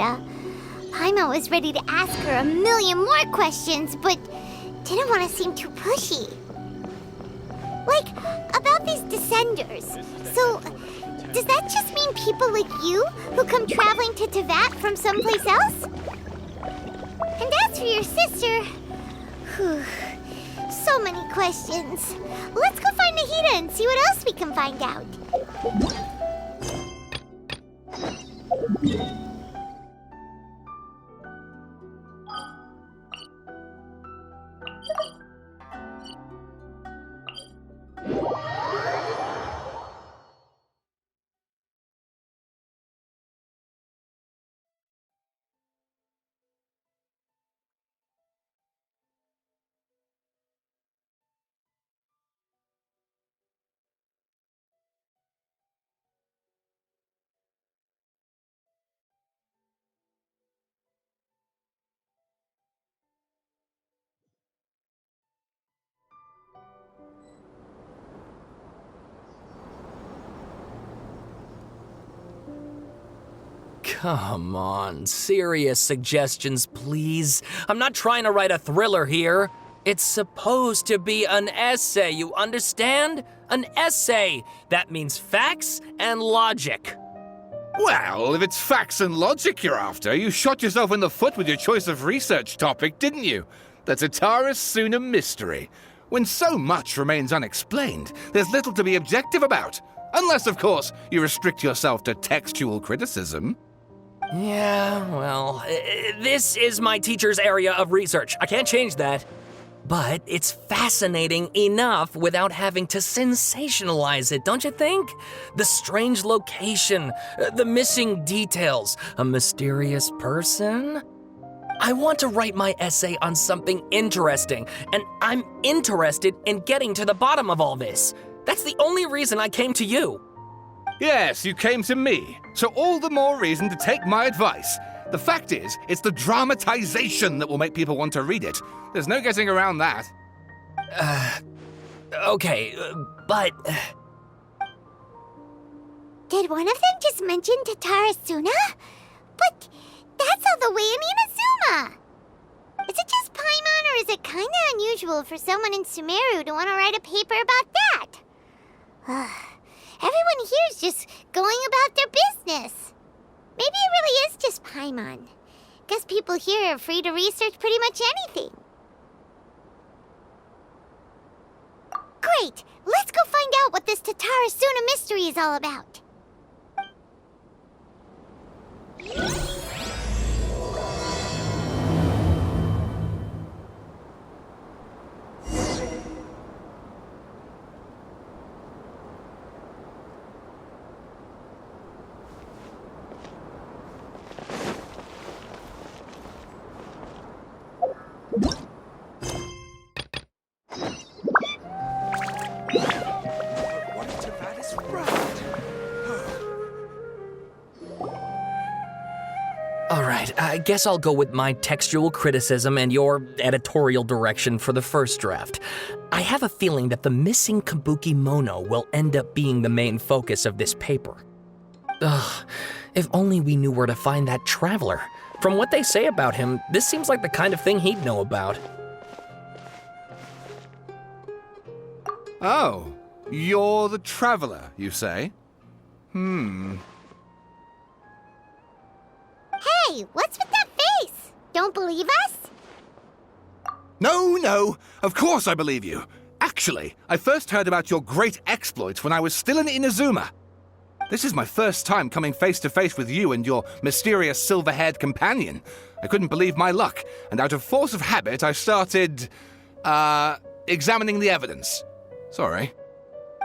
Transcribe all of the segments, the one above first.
soda. Paimon was ready to ask her a million more questions, but didn't want to seem too pushy. Like, about these descenders. So, does that just mean people like you who come traveling to Teyvat from someplace else? And as for your sister... Whew, so many questions. Let's go find Nahida and see what else we can find out. Come on, serious suggestions, please. I'm not trying to write a thriller here. It's supposed to be an essay, you understand? An essay. That means facts and logic. Well, if it's facts and logic you're after, you shot yourself in the foot with your choice of research topic, didn't you? The Tatara Suna mystery. When so much remains unexplained, there's little to be objective about. Unless, of course, you restrict yourself to textual criticism. Yeah, well, this is my teacher's area of research. I can't change that. But it's fascinating enough without having to sensationalize it, don't you think? The strange location, the missing details, a mysterious person. I want to write my essay on something interesting, and I'm interested in getting to the bottom of all this. That's the only reason I came to you. Yes, you came to me, so all the more reason to take my advice. The fact is, it's the dramatization that will make people want to read it. There's no getting around that. Okay, but... Did one of them just mention Tatara Suna? But that's all the way in Inazuma! Is it just Paimon, or is it kinda unusual for someone in Sumeru to want to write a paper about that? Everyone here's just going about their business. Maybe it really is just Paimon. Guess people here are free to research pretty much anything. Great! Let's go find out what this Tatara Suna mystery is all about. Alright, I guess I'll go with my textual criticism and your editorial direction for the first draft. I have a feeling that the missing Kabuki Mono will end up being the main focus of this paper. Ugh, if only we knew where to find that traveler. From what they say about him, this seems like the kind of thing he'd know about. Oh, you're the traveler, you say? Hey, what's with that face? Don't believe us? No, of course I believe you. Actually, I first heard about your great exploits when I was still in Inazuma. This is my first time coming face to face with you and your mysterious silver-haired companion. I couldn't believe my luck, and out of force of habit, I started, examining the evidence. Sorry.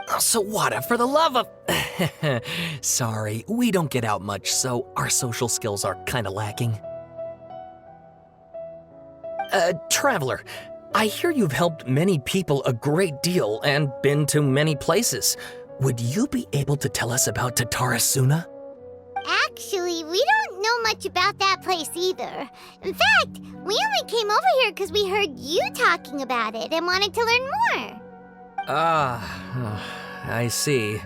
Oh, Sawada, for the love of... Sorry, we don't get out much, so our social skills are kinda lacking. Traveler, I hear you've helped many people a great deal and been to many places. Would you be able to tell us about Tatara Suna? Actually, we don't know much about that place either. In fact, we only came over here because we heard you talking about it and wanted to learn more. I see.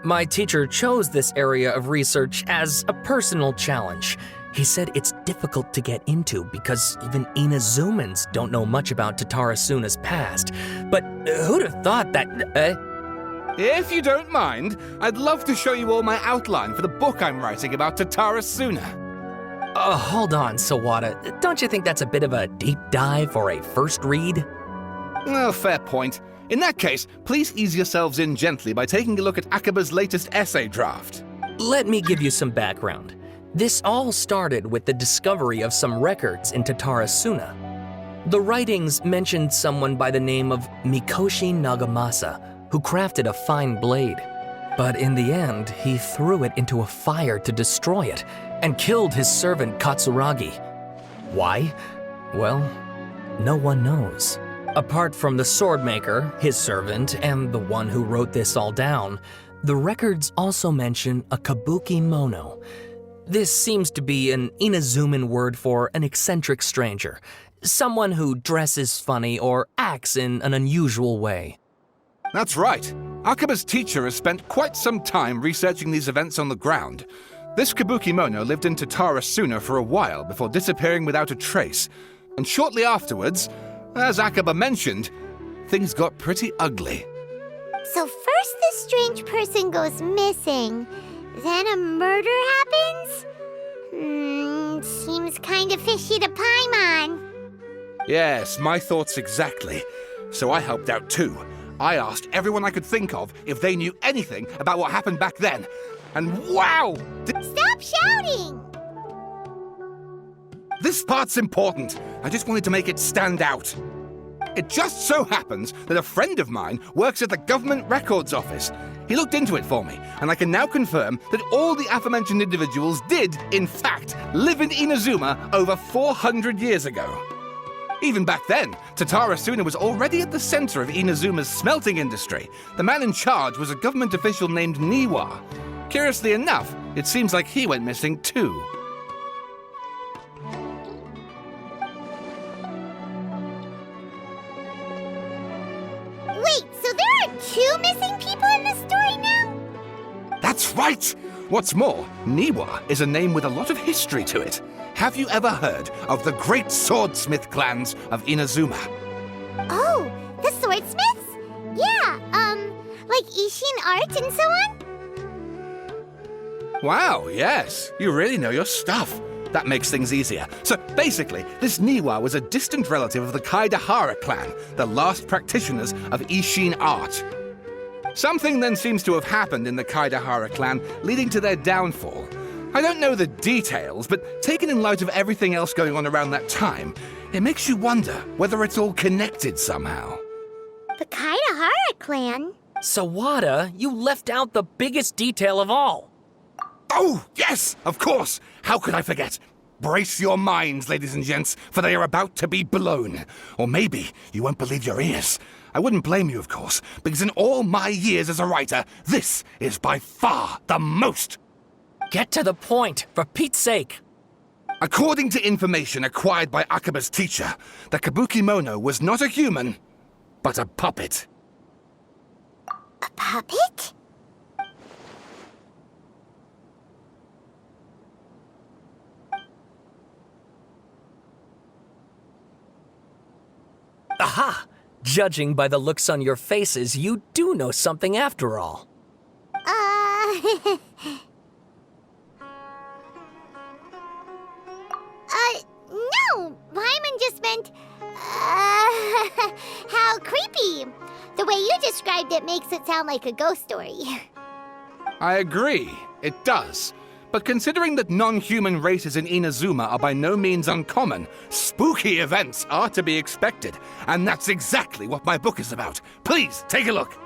My teacher chose this area of research as a personal challenge. He said it's difficult to get into because even Inazumans don't know much about Tatara Suna's past. But who'd have thought that... If you don't mind, I'd love to show you all my outline for the book I'm writing about Tatara Suna. Hold on, Sawada. Don't you think that's a bit of a deep dive or a first read? Well, fair point. In that case, please ease yourselves in gently by taking a look at Akaba's latest essay draft. Let me give you some background. This all started with the discovery of some records in Tatara Suna. The writings mentioned someone by the name of Mikoshi Nagamasa, who crafted a fine blade. But in the end, he threw it into a fire to destroy it and killed his servant Katsuragi. Why? Well, no one knows. Apart from the swordmaker, his servant, and the one who wrote this all down, the records also mention a kabuki mono. This seems to be an Inazuman word for an eccentric stranger, someone who dresses funny or acts in an unusual way. That's right. Akaba's teacher has spent quite some time researching these events on the ground. This kabuki mono lived in Tatara Suna for a while before disappearing without a trace. And shortly afterwards, as Akaba mentioned, things got pretty ugly. So first this strange person goes missing, then a murder happens? Seems kind of fishy to Paimon. Yes, my thoughts exactly. So I helped out too. I asked everyone I could think of if they knew anything about what happened back then. And wow! Stop shouting! This part's important. I just wanted to make it stand out. It just so happens that a friend of mine works at the Government Records Office. He looked into it for me, and I can now confirm that all the aforementioned individuals did, in fact, live in Inazuma over 400 years ago. Even back then, Tatara Suna was already at the center of Inazuma's smelting industry. The man in charge was a government official named Niwa. Curiously enough, it seems like he went missing too. Wait, so there are two missing people in the story now? That's right! What's more, Niwa is a name with a lot of history to it. Have you ever heard of the great swordsmith clans of Inazuma? Oh, the swordsmiths? Yeah, like Ishin art and so on? Wow, yes. You really know your stuff. That makes things easier. So basically, this Niwa was a distant relative of the Kaidahara clan, the last practitioners of Ishin art. Something then seems to have happened in the Kaidahara clan, leading to their downfall. I don't know the details, but taken in light of everything else going on around that time, it makes you wonder whether it's all connected somehow. The Kaidahara clan? Sawada, you left out the biggest detail of all. Oh, yes, of course. How could I forget? Brace your minds, ladies and gents, for they are about to be blown. Or maybe you won't believe your ears. I wouldn't blame you, of course, because in all my years as a writer, this is by far the most. Get to the point, for Pete's sake. According to information acquired by Akaba's teacher, the kabuki mono was not a human, but a puppet. A puppet? Aha! Judging by the looks on your faces, you do know something after all. No! Paimon just meant, how creepy. The way you described it makes it sound like a ghost story. I agree, it does. But considering that non-human races in Inazuma are by no means uncommon, spooky events are to be expected. And that's exactly what my book is about. Please, take a look.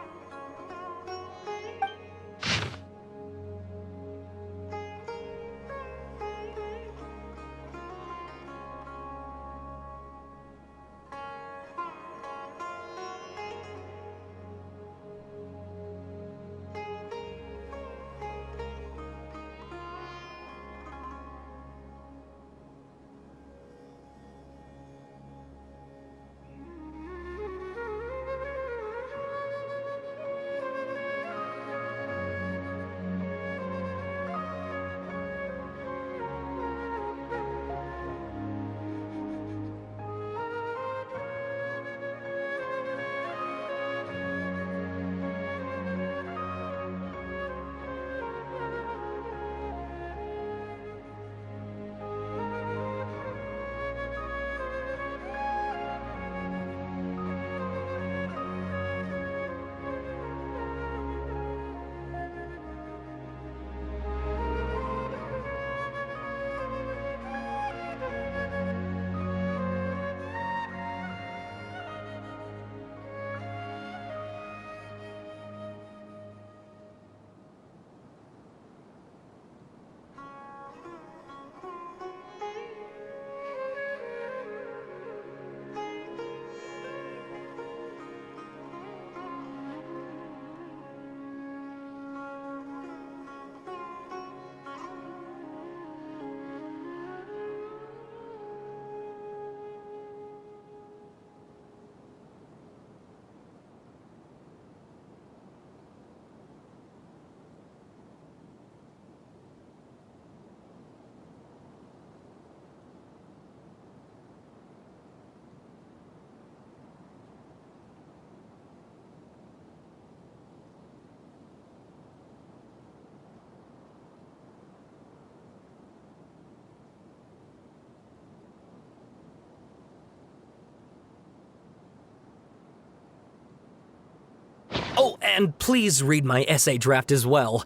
Oh, and please read my essay draft as well.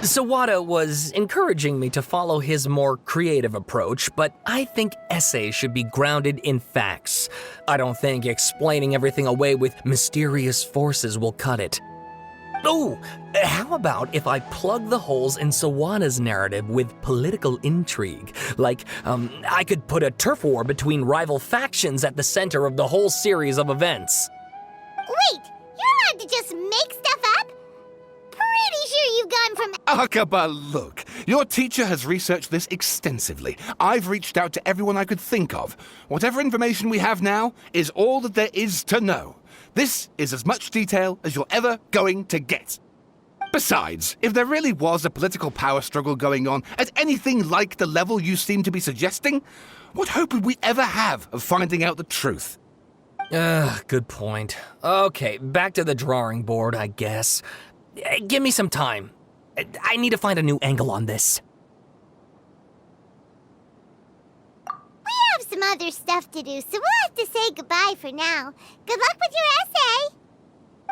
Sawada was encouraging me to follow his more creative approach, but I think essays should be grounded in facts. I don't think explaining everything away with mysterious forces will cut it. Oh, how about if I plug the holes in Sawada's narrative with political intrigue? Like, I could put a turf war between rival factions at the center of the whole series of events. Wait, you're allowed to just make stuff up? Pretty sure you've gone from... Akaba, look. Your teacher has researched this extensively. I've reached out to everyone I could think of. Whatever information we have now is all that there is to know. This is as much detail as you're ever going to get. Besides, if there really was a political power struggle going on at anything like the level you seem to be suggesting, what hope would we ever have of finding out the truth? Good point. Okay, back to the drawing board, I guess. Give me some time. I need to find a new angle on this. We have some other stuff to do, so we'll have to say goodbye for now. Good luck with your essay!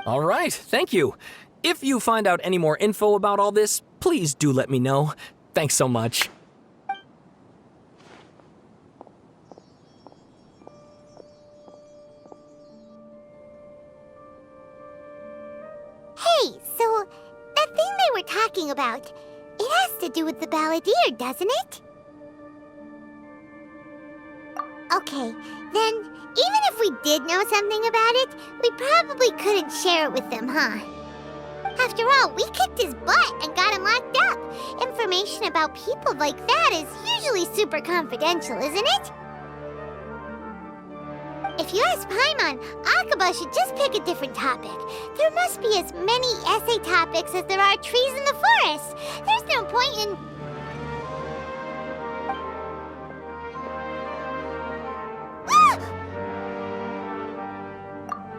All right, thank you. If you find out any more info about all this, please do let me know. Thanks so much. Hey, so that thing they were talking about, it has to do with the balladeer, doesn't it? Okay, then even if we did know something about it, we probably couldn't share it with them, huh? After all, we kicked his butt and got him locked up. Information about people like that is usually super confidential, isn't it? If you ask Paimon, Akaba should just pick a different topic. There must be as many essay topics as there are trees in the forest. There's no point in... Ah!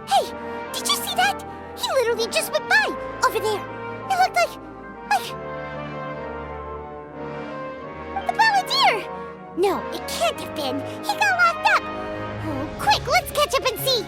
Hey, did you see that? He literally just went by, over there. It looked like... the balladeer! No, it can't have been. He got locked up. Oh, quick, let's catch up and see.